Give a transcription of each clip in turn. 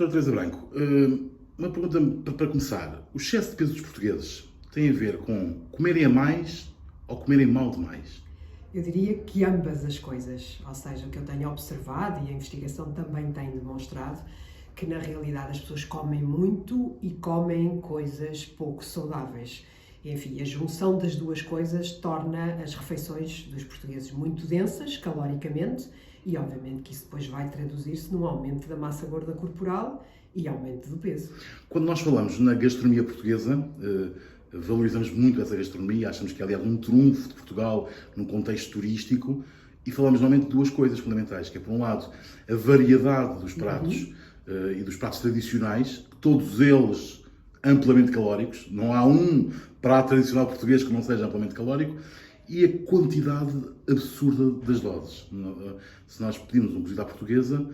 Doutora Teresa Branco, uma pergunta para começar. O excesso de peso dos portugueses tem a ver com comerem a mais ou comerem mal demais? Eu diria que ambas as coisas, ou seja, o que eu tenho observado e a investigação também tem demonstrado, que na realidade as pessoas comem muito e comem coisas pouco saudáveis. Enfim, a junção das duas coisas torna as refeições dos portugueses muito densas, caloricamente, e obviamente que isso depois vai traduzir-se num aumento da massa gorda corporal e aumento do peso. Quando nós falamos na gastronomia portuguesa, valorizamos muito essa gastronomia, achamos que é, aliás, um trunfo de Portugal num contexto turístico, e falamos normalmente de duas coisas fundamentais, que é, por um lado, a variedade dos pratos e dos pratos tradicionais, todos eles amplamente calóricos, não há um prato tradicional português que não seja amplamente calórico, e a quantidade absurda das doses. Se nós pedimos um cozido à portuguesa,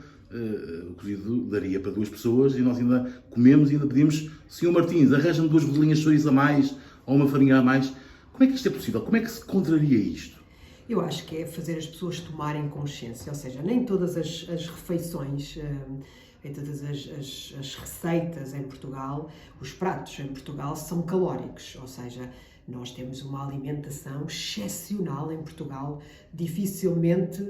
o cozido daria para duas pessoas e nós ainda comemos e ainda pedimos: Sr. Martins, arranja-me duas rodelinhas de chouriço a mais ou uma farinha a mais. Como é que isto é possível? Como é que se contraria isto? Eu acho que é fazer as pessoas tomarem consciência, ou seja, nem todas as refeições, nem todas as receitas em Portugal, os pratos em Portugal são calóricos, ou seja, nós temos uma alimentação excepcional em Portugal, dificilmente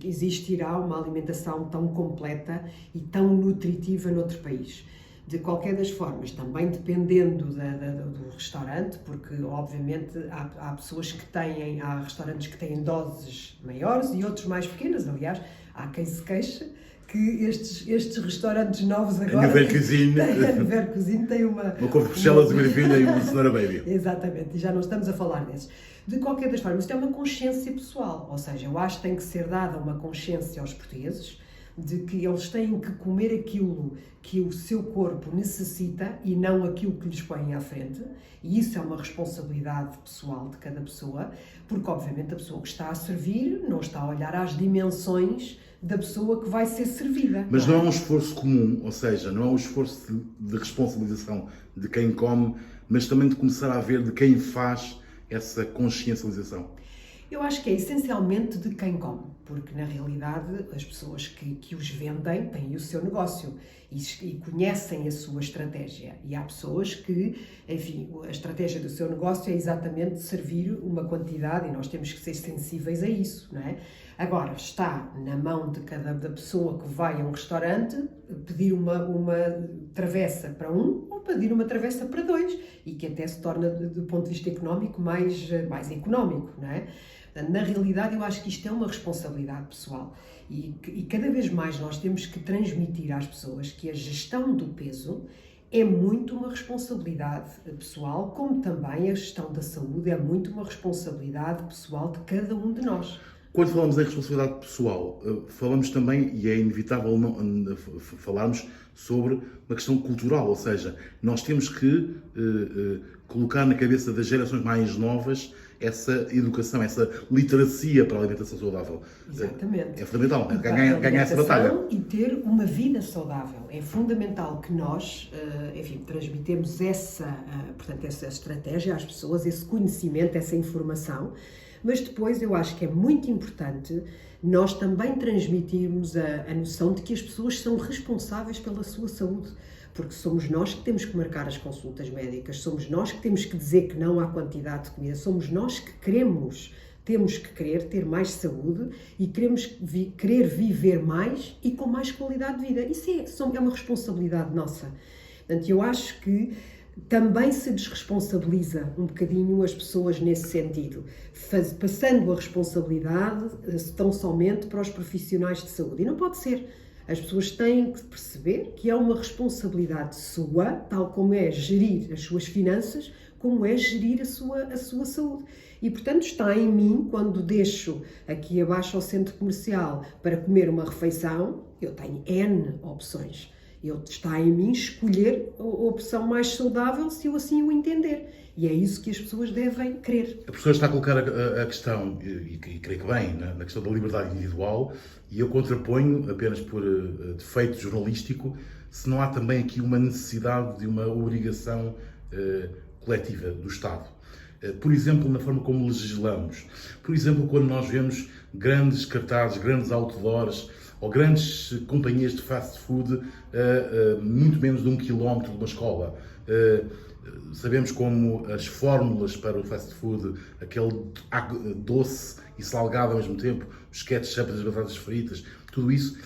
existirá uma alimentação tão completa e tão nutritiva noutro país. De qualquer das formas, também dependendo do restaurante, porque obviamente há pessoas que têm, há restaurantes que têm doses maiores e outros mais pequenas. Aliás, há quem se queixa que estes restaurantes novos agora... A Nouvelle Cuisine. A Nouvelle Cuisine tem uma couve de Bruxelas, uma ervilha e uma cenoura baby. Exatamente, e já não estamos a falar desses. De qualquer das formas, isto é uma consciência pessoal, ou seja, eu acho que tem que ser dada uma consciência aos portugueses de que eles têm que comer aquilo que o seu corpo necessita e não aquilo que lhes põem à frente, e isso é uma responsabilidade pessoal de cada pessoa, porque obviamente a pessoa que está a servir não está a olhar às dimensões da pessoa que vai ser servida. Mas não é um esforço comum, ou seja, não é um esforço de responsabilização de quem come, mas também de começar a ver de quem faz essa consciencialização? Eu acho que é essencialmente de quem come, porque na realidade as pessoas que os vendem têm o seu negócio e conhecem a sua estratégia. E há pessoas que, enfim, a estratégia do seu negócio é exatamente servir uma quantidade e nós temos que ser sensíveis a isso, não é? Agora, está na mão de cada pessoa que vai a um restaurante pedir uma travessa para um ou pedir uma travessa para dois e que até se torna, do ponto de vista económico, mais económico, não é? Na realidade, eu acho que isto é uma responsabilidade pessoal e cada vez mais nós temos que transmitir às pessoas que a gestão do peso é muito uma responsabilidade pessoal, como também a gestão da saúde é muito uma responsabilidade pessoal de cada um de nós. Quando falamos em responsabilidade pessoal, falamos também, e é inevitável falarmos sobre uma questão cultural, ou seja, nós temos que colocar na cabeça das gerações mais novas essa educação, essa literacia para a alimentação saudável. Exatamente. É fundamental ganhar essa batalha. E ter uma vida saudável. É fundamental que nós, enfim, transmitamos portanto, essa estratégia às pessoas, esse conhecimento, essa informação, mas depois eu acho que é muito importante nós também transmitirmos a noção de que as pessoas são responsáveis pela sua saúde, porque somos nós que temos que marcar as consultas médicas, somos nós que temos que dizer que não há quantidade de comida, somos nós que temos que querer ter mais saúde e querer viver mais e com mais qualidade de vida. Isso é uma responsabilidade nossa. Portanto, eu acho que também se desresponsabiliza um bocadinho as pessoas nesse sentido, passando a responsabilidade tão somente para os profissionais de saúde. E não pode ser. As pessoas têm que perceber que é uma responsabilidade sua, tal como é gerir as suas finanças, como é gerir a sua saúde. E, portanto, está em mim, quando deixo aqui abaixo ao centro comercial para comer uma refeição, eu tenho N opções. Está em mim escolher a opção mais saudável se eu assim o entender. E é isso que as pessoas devem querer. A professora está a colocar a questão, e creio que bem, na questão da liberdade individual, e eu contraponho, apenas por defeito jornalístico, se não há também aqui uma necessidade de uma obrigação coletiva do Estado. Por exemplo, na forma como legislamos. Por exemplo, quando nós vemos grandes cartazes, grandes outdoors, ou grandes companhias de fast food muito menos de 1 quilómetro de uma escola. Sabemos como as fórmulas para o fast food, aquele doce e salgado ao mesmo tempo, os ketchup, as batatas fritas, tudo isso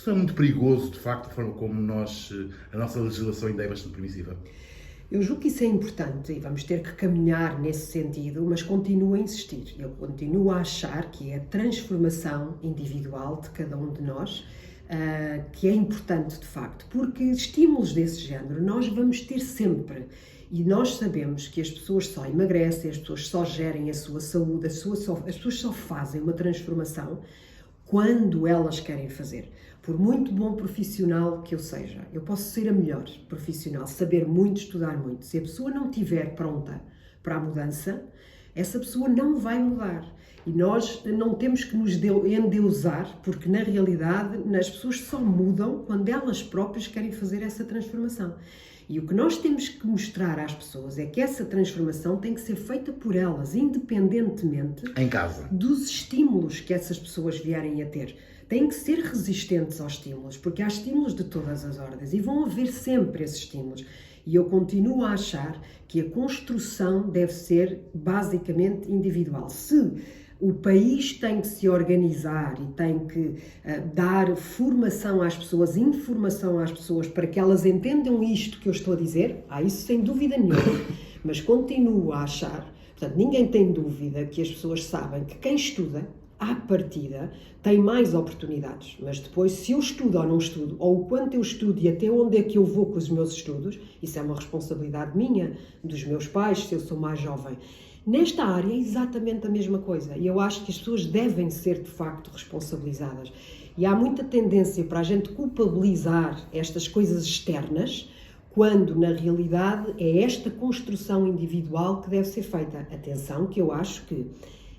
é muito perigoso, de facto, a forma como a nossa legislação ainda é bastante permissiva. Eu julgo que isso é importante e vamos ter que caminhar nesse sentido, mas continuo a insistir. Eu continuo a achar que é a transformação individual de cada um de nós que é importante, de facto, porque estímulos desse género nós vamos ter sempre. E nós sabemos que as pessoas só emagrecem, as pessoas só gerem a sua saúde, as pessoas só fazem uma transformação quando elas querem fazer. Por muito bom profissional que eu seja, eu posso ser a melhor profissional, saber muito, estudar muito. Se a pessoa não estiver pronta para a mudança, essa pessoa não vai mudar. E nós não temos que nos endeusar, porque na realidade as pessoas só mudam quando elas próprias querem fazer essa transformação. E o que nós temos que mostrar às pessoas é que essa transformação tem que ser feita por elas, independentemente em casa, dos estímulos que essas pessoas vierem a ter. Têm que ser resistentes aos estímulos, porque há estímulos de todas as ordens e vão haver sempre esses estímulos. E eu continuo a achar que a construção deve ser basicamente individual. Se o país tem que se organizar e tem que dar formação às pessoas, informação às pessoas para que elas entendam isto que eu estou a dizer, isso sem dúvida nenhuma, mas continuo a achar, portanto, ninguém tem dúvida que as pessoas sabem que quem estuda, à partida, tem mais oportunidades, mas depois, se eu estudo ou não estudo, ou o quanto eu estudo e até onde é que eu vou com os meus estudos, isso é uma responsabilidade minha, dos meus pais, se eu sou mais jovem. Nesta área é exatamente a mesma coisa e eu acho que as pessoas devem ser de facto responsabilizadas. E há muita tendência para a gente culpabilizar estas coisas externas, quando na realidade é esta construção individual que deve ser feita. Atenção que eu acho que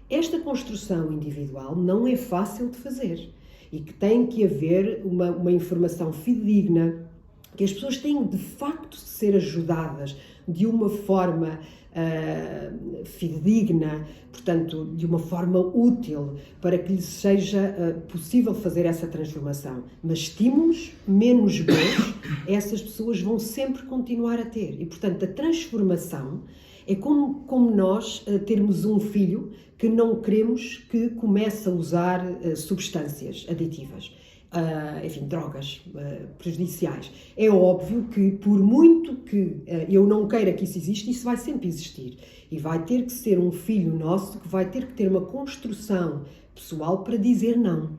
esta construção individual não é fácil de fazer e que tem que haver uma informação fidedigna, que as pessoas têm de facto de ser ajudadas de uma forma fidedigna, portanto, de uma forma útil, para que lhes seja possível fazer essa transformação. Mas estímulos menos bons, essas pessoas vão sempre continuar a ter. E, portanto, a transformação é como nós termos um filho que não queremos que comece a usar substâncias aditivas. Drogas prejudiciais. É óbvio que, por muito que eu não queira que isso exista, isso vai sempre existir. E vai ter que ser um filho nosso que vai ter que ter uma construção pessoal para dizer não.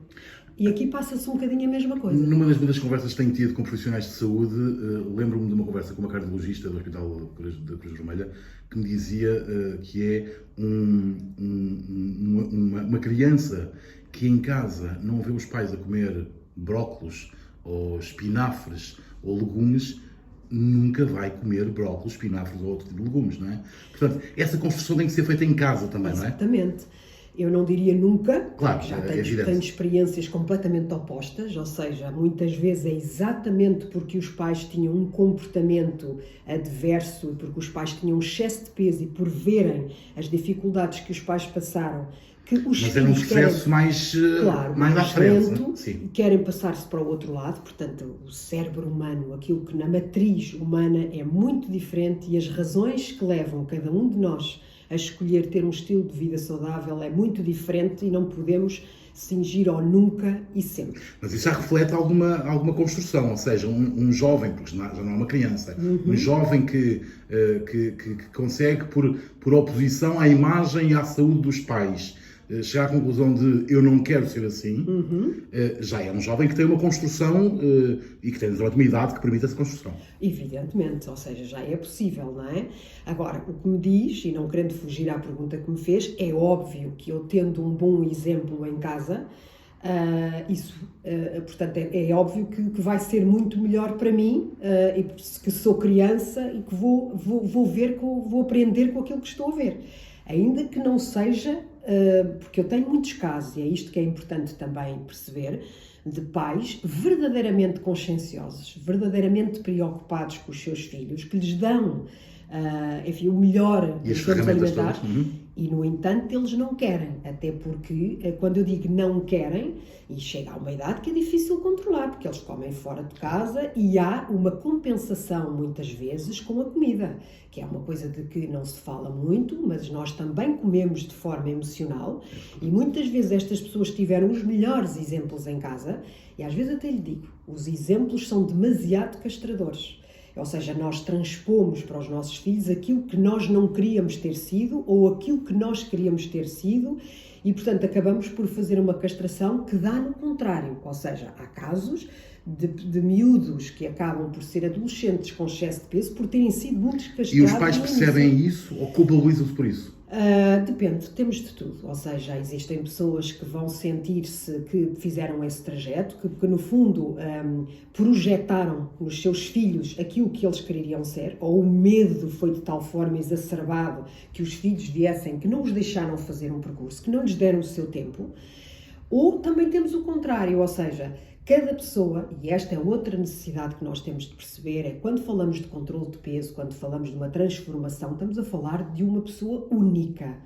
E aqui passa-se um bocadinho a mesma coisa. Numa das muitas conversas que tenho tido com profissionais de saúde, lembro-me de uma conversa com uma cardiologista do Hospital da Cruz Vermelha que me dizia que é uma criança que em casa não vê os pais a comer brócolos ou espinafres ou legumes, nunca vai comer brócolos, espinafres ou outro tipo de legumes, não é? Portanto, essa construção tem que ser feita em casa também, não é? Exatamente. Eu não diria nunca, claro, já tenho experiências completamente opostas, ou seja, muitas vezes é exatamente porque os pais tinham um comportamento adverso, porque os pais tinham um excesso de peso e por verem as dificuldades que os pais passaram, que os mas é um processo mais à frente, e querem passar-se para o outro lado. Portanto, o cérebro humano, aquilo que na matriz humana é muito diferente e as razões que levam cada um de nós a escolher ter um estilo de vida saudável é muito diferente e não podemos cingir ao nunca e sempre. Mas isso já reflete alguma construção, ou seja, um jovem, porque já não é uma criança, um jovem que consegue, por oposição à imagem e à saúde dos pais, chegar à conclusão de eu não quero ser assim, já é um jovem que tem uma construção e que tem uma idade que permite essa construção. Evidentemente, ou seja, já é possível, não é? Agora, o que me diz, e não querendo fugir à pergunta que me fez, é óbvio que eu tendo um bom exemplo em casa, portanto, é óbvio que vai ser muito melhor para mim, e que sou criança e que vou aprender com aquilo que estou a ver. Ainda que não seja, porque eu tenho muitos casos, e é isto que é importante também perceber, de pais verdadeiramente conscienciosos, verdadeiramente preocupados com os seus filhos, que lhes dão o melhor e as ferramentas todas. E, no entanto, eles não querem, até porque, quando eu digo não querem, e chega a uma idade que é difícil controlar, porque eles comem fora de casa e há uma compensação, muitas vezes, com a comida, que é uma coisa de que não se fala muito, mas nós também comemos de forma emocional, e muitas vezes estas pessoas tiveram os melhores exemplos em casa, e às vezes até lhe digo, os exemplos são demasiado castradores. Ou seja, nós transpomos para os nossos filhos aquilo que nós não queríamos ter sido ou aquilo que nós queríamos ter sido e, portanto, acabamos por fazer uma castração que dá no contrário. Ou seja, há casos de miúdos que acabam por ser adolescentes com excesso de peso por terem sido muito castrados. E os pais percebem isso ou culpabilizam-se por isso? Depende, temos de tudo, ou seja, existem pessoas que vão sentir-se que fizeram esse trajeto, que no fundo projetaram nos seus filhos aquilo que eles queriam ser, ou o medo foi de tal forma exacerbado que os filhos viessem, que não os deixaram fazer um percurso, que não lhes deram o seu tempo, ou também temos o contrário, ou seja, cada pessoa, e esta é outra necessidade que nós temos de perceber, é quando falamos de controle de peso, quando falamos de uma transformação, estamos a falar de uma pessoa única.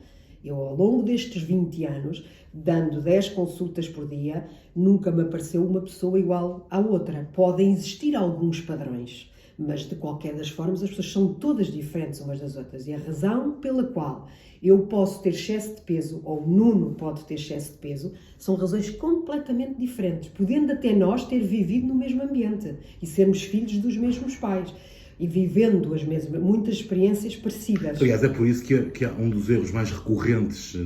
Eu, ao longo destes 20 anos, dando 10 consultas por dia, nunca me apareceu uma pessoa igual à outra. Podem existir alguns padrões, mas de qualquer das formas as pessoas são todas diferentes umas das outras. E a razão pela qual eu posso ter excesso de peso, ou o Nuno pode ter excesso de peso, são razões completamente diferentes, podendo até nós ter vivido no mesmo ambiente e sermos filhos dos mesmos pais e vivendo as mesmas, muitas experiências parecidas. Aliás, é por isso que há um dos erros mais recorrentes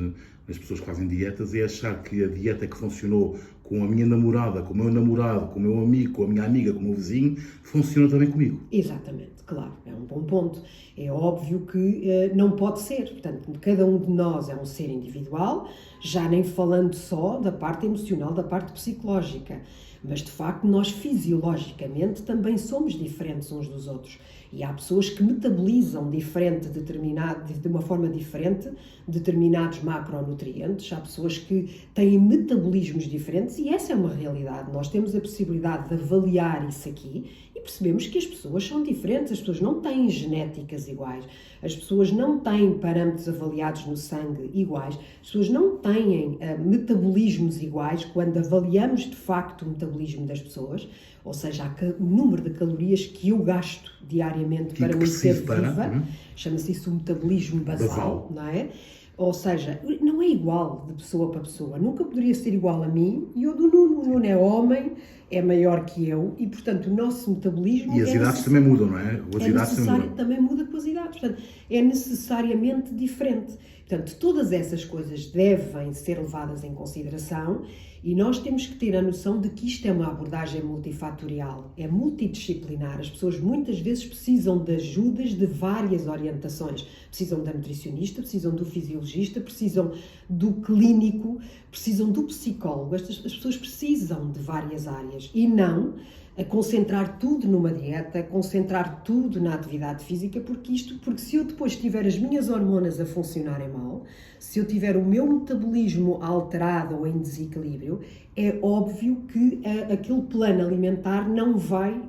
nas pessoas que fazem dietas é achar que a dieta que funcionou com a minha namorada, com o meu namorado, com o meu amigo, com a minha amiga, com o meu vizinho, funciona também comigo. Exatamente, claro, é um bom ponto. É óbvio que não pode ser, portanto, cada um de nós é um ser individual, já nem falando só da parte emocional, da parte psicológica, mas de facto nós fisiologicamente também somos diferentes uns dos outros. E há pessoas que metabolizam de uma forma diferente determinados macronutrientes, há pessoas que têm metabolismos diferentes e essa é uma realidade. Nós temos a possibilidade de avaliar isso aqui e percebemos que as pessoas são diferentes, as pessoas não têm genéticas iguais, as pessoas não têm parâmetros avaliados no sangue iguais, as pessoas não têm metabolismos iguais quando avaliamos de facto o metabolismo das pessoas, ou seja, o número de calorias que eu gasto diariamente para me ser viva, chama-se isso o metabolismo basal, não é? Ou seja, não é igual de pessoa para pessoa, nunca poderia ser igual a mim e o do Nuno. O Nuno é homem, é maior que eu e, portanto, o nosso metabolismo... E as idades também mudam, não é? As idades também muda com as idades, portanto, é necessariamente diferente. Portanto, todas essas coisas devem ser levadas em consideração e nós temos que ter a noção de que isto é uma abordagem multifatorial, é multidisciplinar. As pessoas muitas vezes precisam de ajudas de várias orientações. Precisam da nutricionista, precisam do fisiologista, precisam do clínico, precisam do psicólogo. As pessoas precisam de várias áreas e não a concentrar tudo numa dieta, concentrar tudo na atividade física, porque se eu depois tiver as minhas hormonas a funcionarem mal, se eu tiver o meu metabolismo alterado ou em desequilíbrio, é óbvio que aquele plano alimentar não vai,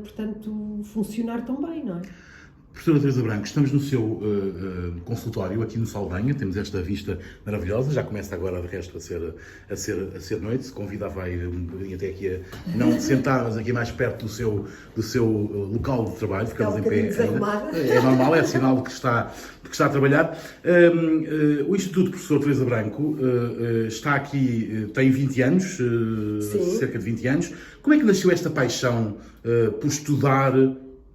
portanto, funcionar tão bem, não é? Professora Teresa Branco, estamos no seu consultório aqui no Saldanha, temos esta vista maravilhosa, já começa agora de resto a ser noite, se convida a ir um bocadinho até aqui não sentar, mas aqui mais perto do seu local de trabalho, ficamos em pé ainda. É normal, é sinal de que está a trabalhar. O Instituto Professor Teresa Branco está aqui, tem 20 anos, cerca de 20 anos. Como é que nasceu esta paixão por estudar,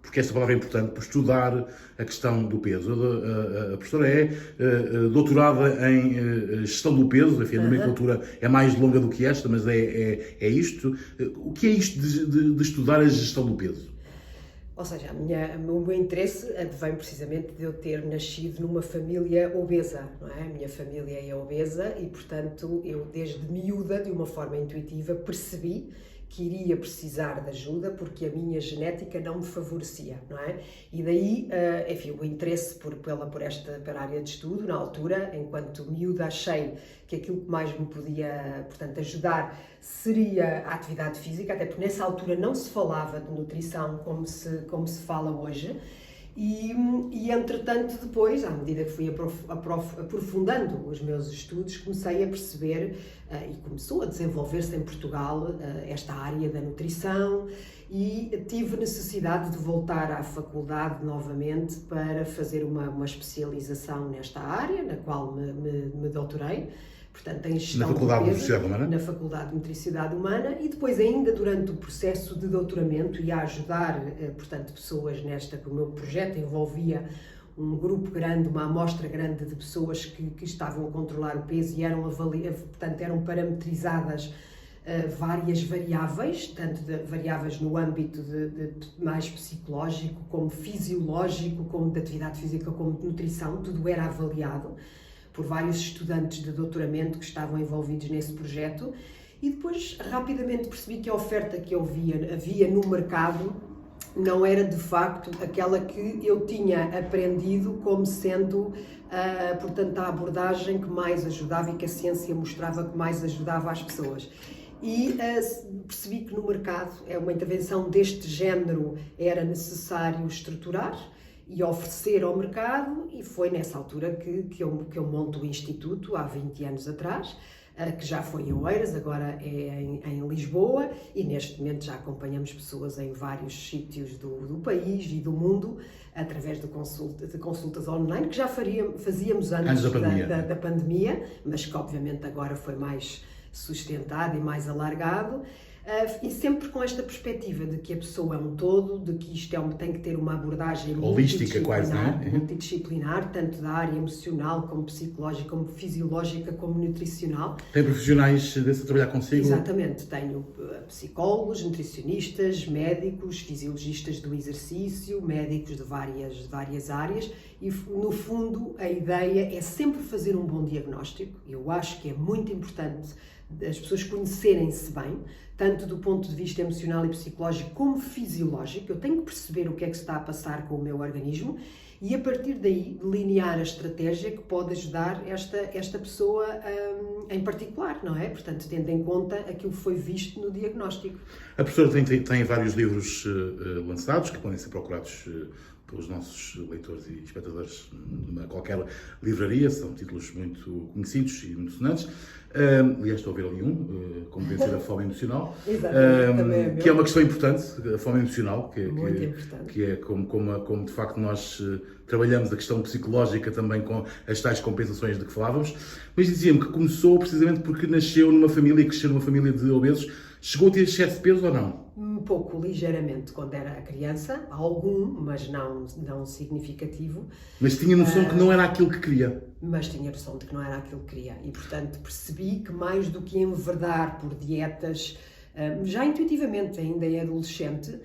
porque esta palavra é importante, por estudar a questão do peso? A professora é doutorada em gestão do peso, enfim, a nomenclatura é mais longa do que esta, mas é isto. O que é isto de estudar a gestão do peso? Ou seja, o meu interesse vem precisamente de eu ter nascido numa família obesa, não é? A minha família é obesa e, portanto, eu desde miúda, de uma forma intuitiva, percebi que iria precisar de ajuda porque a minha genética não me favorecia, não é? E daí, enfim, o interesse pela área de estudo, na altura, enquanto miúda, achei que aquilo que mais me podia, portanto, ajudar seria a atividade física, até porque nessa altura não se falava de nutrição como se fala hoje, E entretanto, depois, à medida que fui aprofundando os meus estudos, comecei a perceber e começou a desenvolver-se em Portugal esta área da nutrição, e tive necessidade de voltar à faculdade novamente para fazer uma especialização nesta área, na qual me doutorei. Portanto, em gestão na Faculdade de Nutricidade Humana? Na Faculdade de Nutricidade Humana, e depois ainda durante o processo de doutoramento e a ajudar, portanto, pessoas que o meu projeto envolvia um grupo grande, uma amostra grande de pessoas que estavam a controlar o peso e portanto, eram parametrizadas várias variáveis, tanto variáveis no âmbito de mais psicológico, como fisiológico, como de atividade física, como de nutrição, tudo era avaliado por vários estudantes de doutoramento que estavam envolvidos nesse projeto, e depois rapidamente percebi que a oferta que havia no mercado não era de facto aquela que eu tinha aprendido como sendo, portanto, a abordagem que mais ajudava e que a ciência mostrava que mais ajudava as pessoas. E percebi que no mercado uma intervenção deste género era necessário estruturar e oferecer ao mercado, e foi nessa altura que eu monto o Instituto, há 20 anos atrás, que já foi em Oeiras, agora é em Lisboa, e neste momento já acompanhamos pessoas em vários sítios do país e do mundo, através de consultas online, que já fazíamos antes da pandemia, mas que obviamente agora foi mais sustentado e mais alargado. E sempre com esta perspectiva de que a pessoa é um todo, de que isto tem que ter uma abordagem holística, quase, não é? Multidisciplinar, tanto da área emocional, como psicológica, como fisiológica, como nutricional. Tem profissionais desse a trabalhar consigo? Exatamente, tenho psicólogos, nutricionistas, médicos, fisiologistas do exercício, médicos de várias áreas, e no fundo a ideia é sempre fazer um bom diagnóstico. Eu acho que é muito importante as pessoas conhecerem-se bem, tanto do ponto de vista emocional e psicológico como fisiológico. Eu tenho que perceber o que é que se está a passar com o meu organismo e, a partir daí, delinear a estratégia que pode ajudar esta pessoa em particular, não é? Portanto, tendo em conta aquilo que foi visto no diagnóstico. A professora tem vários livros lançados que podem ser procurados pelos nossos leitores e espectadores numa qualquer livraria, são títulos muito conhecidos e muito sonantes. Aliás, estou a ver ali como vencer a fome emocional, que é uma questão importante, a fome emocional, que é como de facto nós trabalhamos a questão psicológica também com as tais compensações de que falávamos, mas dizia-me que começou precisamente porque nasceu numa família e cresceu numa família de obesos. Chegou a ter excesso de peso ou não? Um pouco, ligeiramente, quando era criança, algum, mas não significativo. Mas tinha noção que não era aquilo que queria. Mas tinha noção de que não era aquilo que queria, e portanto percebi que mais do que enverdar por dietas, já intuitivamente, ainda em adolescente,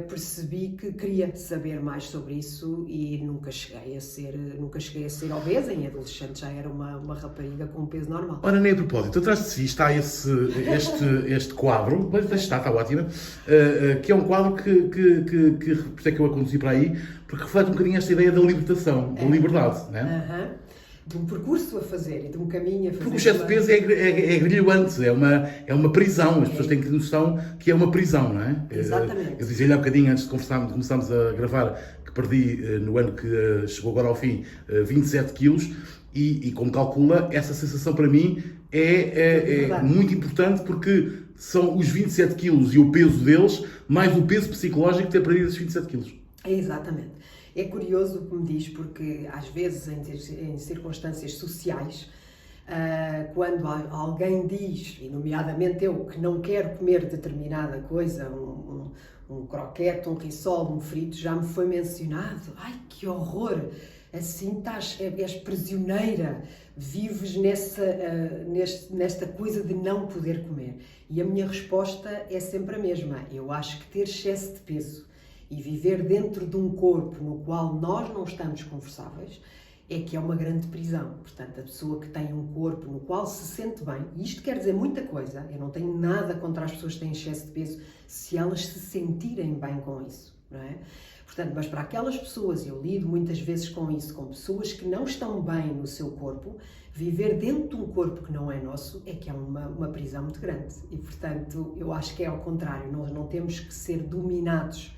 percebi que queria saber mais sobre isso, e nunca cheguei a ser obesa. Em adolescente já era uma rapariga com um peso normal. Ora, nem a propósito, atrás de si está este quadro, mas está ótimo, que é um quadro que por isso é que eu a conduzi para aí, porque reflete um bocadinho esta ideia da libertação, da liberdade, não é? De um percurso a fazer e de um caminho a fazer. Porque o excesso de peso é grilhante, é uma prisão. As pessoas têm que ter noção que é uma prisão, não é? Exatamente. Eu dizia-lhe há bocadinho, antes de começarmos a gravar, que perdi, no ano que chegou agora ao fim, 27 quilos, e como calcula, essa sensação para mim é muito importante, porque são os 27 quilos e o peso deles, mais o peso psicológico de ter perdido esses 27 quilos. Exatamente. É curioso o que me diz, porque às vezes em circunstâncias sociais, quando alguém diz, e nomeadamente eu, que não quero comer determinada coisa, um croquete, um rissol, um frito, já me foi mencionado. Ai, que horror! Assim és prisioneira, vives nesta coisa de não poder comer. E a minha resposta é sempre a mesma. Eu acho que ter excesso de peso e viver dentro de um corpo no qual nós não estamos confortáveis é que é uma grande prisão. Portanto, a pessoa que tem um corpo no qual se sente bem, e isto quer dizer muita coisa, eu não tenho nada contra as pessoas que têm excesso de peso, se elas se sentirem bem com isso, não é? Portanto, mas para aquelas pessoas, eu lido muitas vezes com isso, com pessoas que não estão bem no seu corpo, viver dentro de um corpo que não é nosso é que é uma prisão muito grande. E, portanto, eu acho que é ao contrário, nós não temos que ser dominados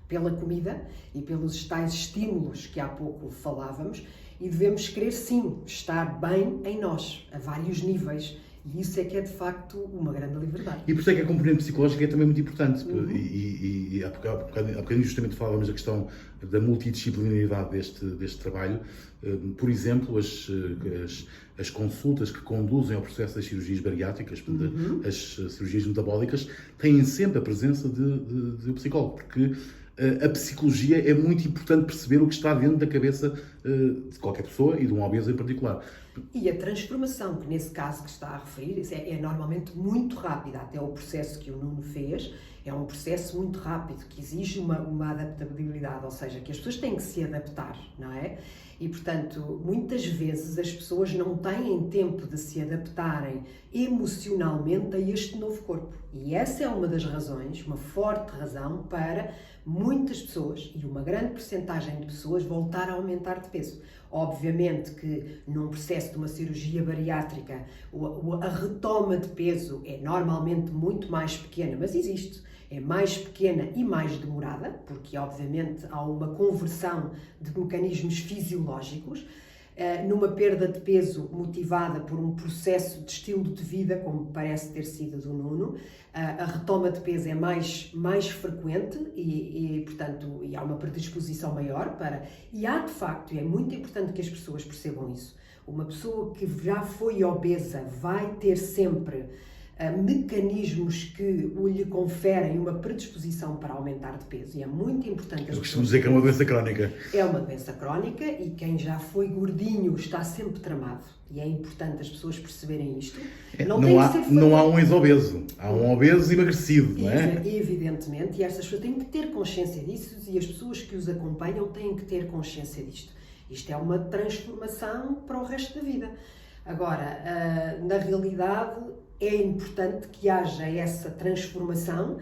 pela comida e pelos tais estímulos que há pouco falávamos, e devemos querer sim estar bem em nós, a vários níveis. E isso é que é, de facto, uma grande liberdade. E por isso é que a componente psicológica é também muito importante. E há bocadinho justamente falávamos da questão da multidisciplinaridade deste trabalho. Por exemplo, as consultas que conduzem ao processo das cirurgias bariátricas, as cirurgias metabólicas, têm sempre a presença de um psicólogo, porque a psicologia é muito importante perceber o que está dentro da cabeça de qualquer pessoa e de um obeso em particular. E a transformação, que nesse caso que está a referir, é normalmente muito rápida. Até o processo que o Nuno fez é um processo muito rápido, que exige uma adaptabilidade, ou seja, que as pessoas têm que se adaptar, não é? E, portanto, muitas vezes as pessoas não têm tempo de se adaptarem emocionalmente a este novo corpo. E essa é uma das razões, uma forte razão, para muitas pessoas, e uma grande percentagem de pessoas, voltar a aumentar de peso. Obviamente que num processo de uma cirurgia bariátrica a retoma de peso é normalmente muito mais pequena, mas existe. É mais pequena e mais demorada, porque obviamente há uma conversão de mecanismos fisiológicos, numa perda de peso motivada por um processo de estilo de vida, como parece ter sido do Nuno. A retoma de peso é mais frequente portanto, há uma predisposição maior para... E há, de facto, e é muito importante que as pessoas percebam isso, uma pessoa que já foi obesa vai ter sempre mecanismos que lhe conferem uma predisposição para aumentar de peso, e é muito importante... Eu costumo dizer que é uma doença crónica. É uma doença crónica, e quem já foi gordinho está sempre tramado, e é importante as pessoas perceberem isto. Não há um ex-obeso, há um obeso emagrecido, não é? Evidentemente, e estas pessoas têm que ter consciência disso, e as pessoas que os acompanham têm que ter consciência disto. Isto é uma transformação para o resto da vida. Agora, na realidade, é importante que haja essa transformação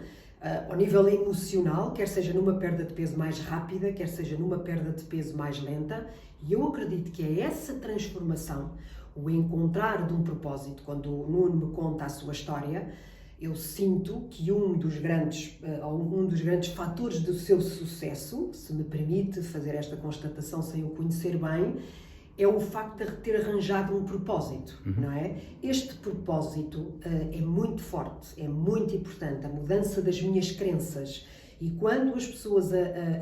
ao nível emocional, quer seja numa perda de peso mais rápida, quer seja numa perda de peso mais lenta, e eu acredito que é essa transformação, o encontrar de um propósito. Quando o Nuno me conta a sua história, eu sinto que um dos grandes fatores do seu sucesso, se me permite fazer esta constatação sem o conhecer bem, é o facto de ter arranjado um propósito, não é? Este propósito é muito forte, é muito importante, a mudança das minhas crenças. E quando as pessoas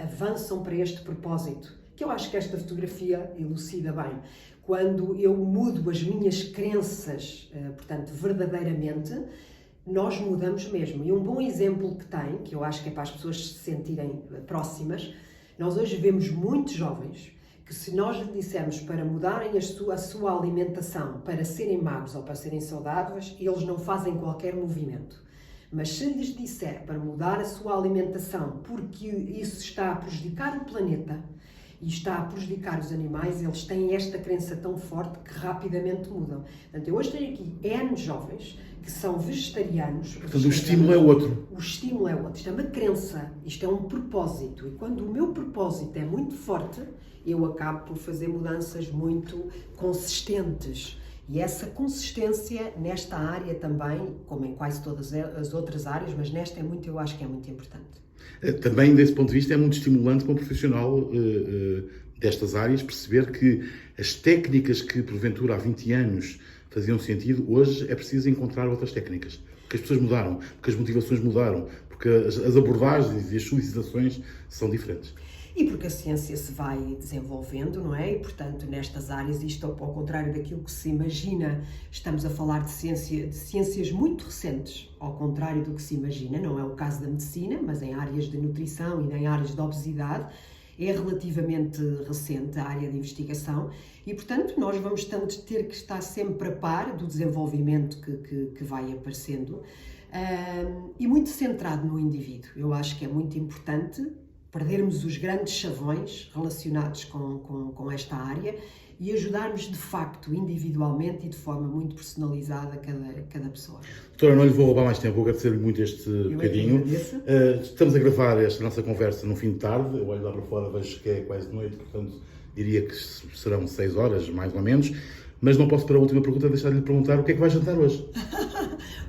avançam para este propósito, que eu acho que esta fotografia elucida bem, quando eu mudo as minhas crenças, portanto, verdadeiramente, nós mudamos mesmo. E um bom exemplo que tem, que eu acho que é para as pessoas se sentirem próximas, nós hoje vemos muitos jovens que, se nós lhe dissermos para mudarem a sua alimentação, para serem magros ou para serem saudáveis, eles não fazem qualquer movimento. Mas se lhes disser para mudar a sua alimentação porque isso está a prejudicar o planeta e está a prejudicar os animais, eles têm esta crença tão forte que rapidamente mudam. Portanto, eu hoje tenho aqui N jovens que são vegetarianos. Portanto, o estímulo é outro. O estímulo é outro. Isto é uma crença, isto é um propósito. E quando o meu propósito é muito forte, eu acabo por fazer mudanças muito consistentes. E essa consistência nesta área também, como em quase todas as outras áreas, mas nesta eu acho que é muito importante. Também, desse ponto de vista, é muito estimulante para um profissional destas áreas perceber que as técnicas que, porventura, há 20 anos faziam sentido, hoje é preciso encontrar outras técnicas. Porque as pessoas mudaram, porque as motivações mudaram, porque as abordagens e as solicitações são diferentes. E porque a ciência se vai desenvolvendo, não é? E, portanto, nestas áreas, isto ao contrário daquilo que se imagina, estamos a falar de ciências muito recentes, ao contrário do que se imagina, não é o caso da medicina, mas em áreas de nutrição e em áreas de obesidade, é relativamente recente a área de investigação e, portanto, nós vamos ter que estar sempre a par do desenvolvimento que vai aparecendo e muito centrado no indivíduo. Eu acho que é muito importante perdermos os grandes chavões relacionados com esta área e ajudarmos de facto, individualmente e de forma muito personalizada cada pessoa. Doutora, não lhe vou roubar mais tempo, vou agradecer-lhe muito este bocadinho. Estamos a gravar esta nossa conversa no fim de tarde, eu olho lá para fora, vejo que é quase noite, portanto diria que serão 6 horas, mais ou menos. mas não posso para a última pergunta deixar de lhe perguntar o que é que vai jantar hoje.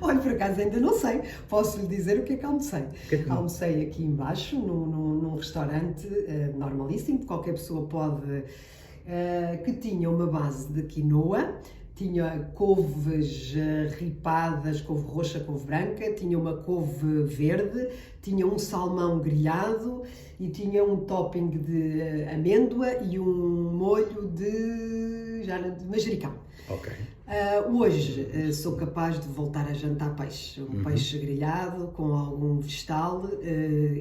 Olha, por acaso ainda não sei. Posso lhe dizer o que é que almocei. Que é que... Almocei aqui embaixo, num restaurante normalíssimo, que qualquer pessoa pode... que tinha uma base de quinoa, tinha couves ripadas, couve roxa, couve branca, tinha uma couve verde, tinha um salmão grelhado e tinha um topping de amêndoa e um molho de manjericão. Ok. Hoje sou capaz de voltar a jantar peixe, peixe grelhado com algum vegetal,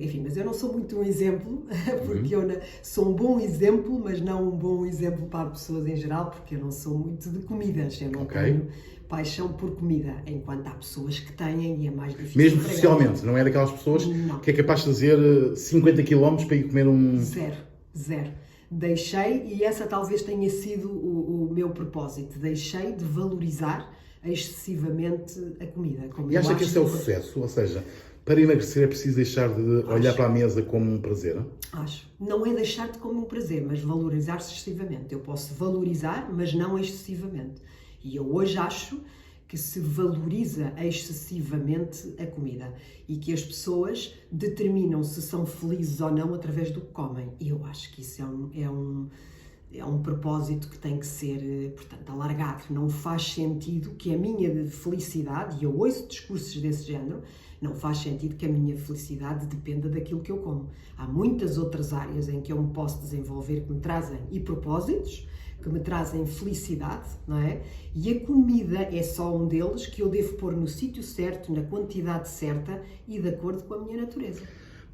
enfim, mas eu não sou muito um exemplo, porque eu sou um bom exemplo, mas não um bom exemplo para as pessoas em geral, porque eu não sou muito de comidas, eu não tenho paixão por comida, enquanto há pessoas que têm e é mais difícil. Mesmo socialmente, não é daquelas pessoas que é capaz de fazer 50 km para ir comer um... Zero. Deixei, e essa talvez tenha sido o meu propósito, deixei de valorizar excessivamente a comida. E acha que esse é o sucesso? Ou seja, para emagrecer é preciso deixar de olhar para a mesa como um prazer? Acho. Não é deixar-te como um prazer, mas valorizar-se excessivamente. Eu posso valorizar, mas não excessivamente. E eu hoje acho que se valoriza excessivamente a comida e que as pessoas determinam se são felizes ou não através do que comem. E eu acho que isso é um propósito que tem que ser, portanto, alargado. Não faz sentido que a minha felicidade, e eu ouço discursos desse género, não faz sentido que a minha felicidade dependa daquilo que eu como. Há muitas outras áreas em que eu me posso desenvolver que me trazem propósitos, que me trazem felicidade, não é? E a comida é só um deles que eu devo pôr no sítio certo, na quantidade certa e de acordo com a minha natureza.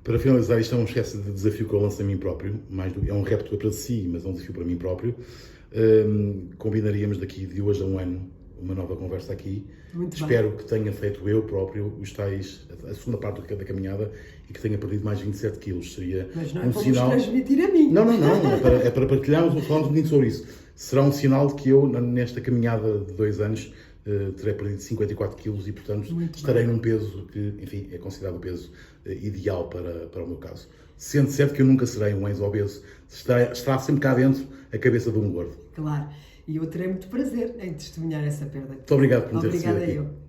Para finalizar, isto é uma espécie de desafio que eu lanço a mim próprio, é um repto para si, mas é um desafio para mim próprio. Combinaríamos daqui de hoje a um ano uma nova conversa aqui. Muito Espero bem. que tenha feito eu próprio a segunda parte da caminhada e que tenha perdido mais 27 quilos. Seria Mas não um vamos sinal... transmitir a mim. Não. É para partilharmos, falarmos um bocadinho sobre isso. Será um sinal de que eu, nesta caminhada de 2 anos, terei perdido 54 quilos e, portanto, estarei num peso que, enfim, é considerado o peso ideal para o meu caso. Sendo certo que eu nunca serei um ex-obeso, estará sempre cá dentro a cabeça de um gordo. Claro. E eu terei muito prazer em testemunhar essa perda. Muito obrigado por me ter recebido Obrigada aqui. eu.